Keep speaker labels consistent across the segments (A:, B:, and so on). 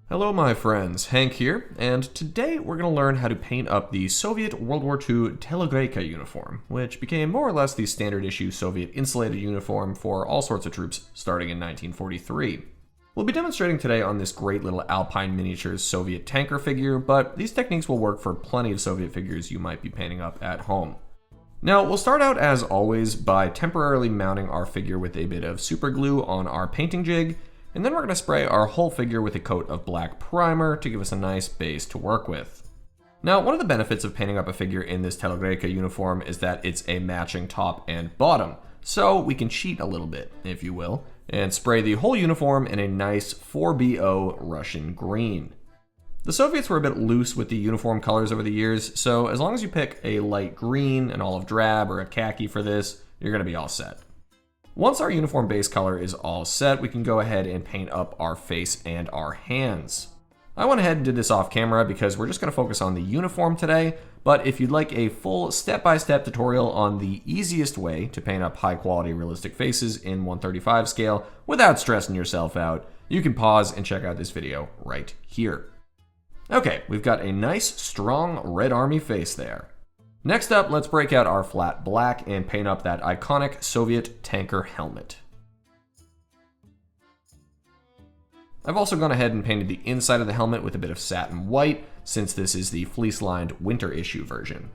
A: Hello my friends, Hank here, and today we're going to learn how to paint up the Soviet World War II Telogreika uniform, which became more or less the standard issue Soviet insulated uniform for all sorts of troops starting in 1943. We'll be demonstrating today on this great little Alpine Miniatures Soviet tanker figure, but these techniques will work for plenty of Soviet figures you might be painting up at home. Now, we'll start out as always by temporarily mounting our figure with a bit of super glue on our painting jig, and then we're going to spray our whole figure with a coat of black primer to give us a nice base to work with. Now, one of the benefits of painting up a figure in this Telogreika uniform is that it's a matching top and bottom, so we can cheat a little bit, if you will, and spray the whole uniform in a nice 4BO Russian green. The Soviets were a bit loose with the uniform colors over the years, so as long as you pick a light green, an olive drab, or a khaki for this, you're going to be all set. Once our uniform base color is all set, we can go ahead and paint up our face and our hands. I went ahead and did this off camera because we're just going to focus on the uniform today, but if you'd like a full step-by-step tutorial on the easiest way to paint up high-quality realistic faces in 1/35 scale without stressing yourself out, you can pause and check out this video right here. Okay, we've got a nice, strong Red Army face there. Next up, let's break out our flat black and paint up that iconic Soviet tanker helmet. I've also gone ahead and painted the inside of the helmet with a bit of satin white, since this is the fleece-lined winter issue version.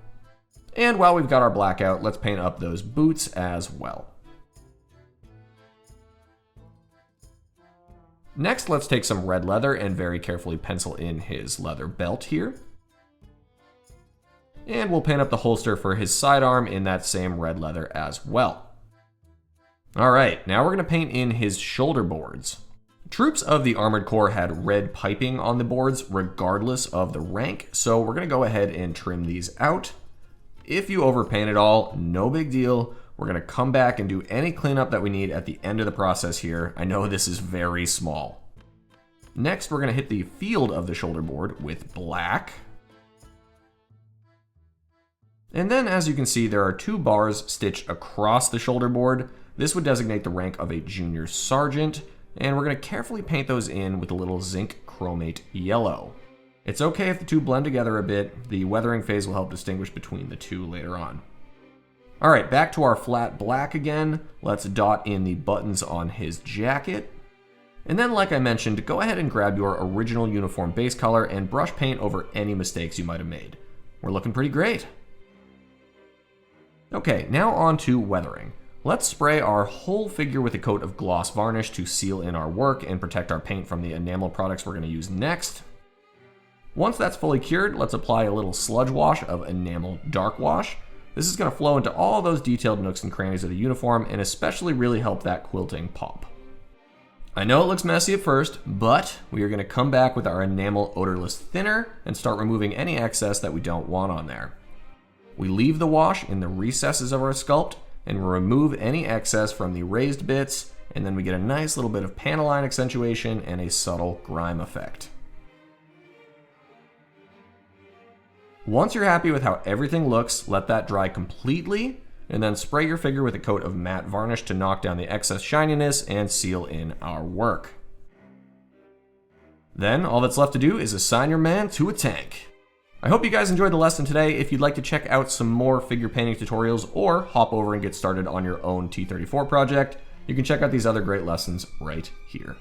A: And while we've got our black out, let's paint up those boots as well. Next, let's take some red leather and very carefully pencil in his leather belt here. And we'll paint up the holster for his sidearm in that same red leather as well. Alright, now we're going to paint in his shoulder boards. Troops of the Armored Corps had red piping on the boards regardless of the rank, so we're going to go ahead and trim these out. If you overpaint it all, no big deal. We're going to come back and do any cleanup that we need at the end of the process here. I know this is very small. Next, we're going to hit the field of the shoulder board with black. And then, as you can see, there are two bars stitched across the shoulder board. This would designate the rank of a junior sergeant, and we're going to carefully paint those in with a little zinc chromate yellow. It's okay if the two blend together a bit. The weathering phase will help distinguish between the two later on. Alright, back to our flat black again. Let's dot in the buttons on his jacket. And then, like I mentioned, go ahead and grab your original uniform base color and brush paint over any mistakes you might have made. We're looking pretty great. Okay, now on to weathering. Let's spray our whole figure with a coat of gloss varnish to seal in our work and protect our paint from the enamel products we're going to use next. Once that's fully cured, let's apply a little sludge wash of enamel dark wash. This is going to flow into all those detailed nooks and crannies of the uniform and especially really help that quilting pop. I know it looks messy at first, but we are going to come back with our enamel odorless thinner and start removing any excess that we don't want on there. We leave the wash in the recesses of our sculpt and remove any excess from the raised bits, and then we get a nice little bit of panel line accentuation and a subtle grime effect. Once you're happy with how everything looks, let that dry completely, and then spray your figure with a coat of matte varnish to knock down the excess shininess and seal in our work. Then all that's left to do is assign your man to a tank. I hope you guys enjoyed the lesson today. If you'd like to check out some more figure painting tutorials or hop over and get started on your own T-34 project, you can check out these other great lessons right here.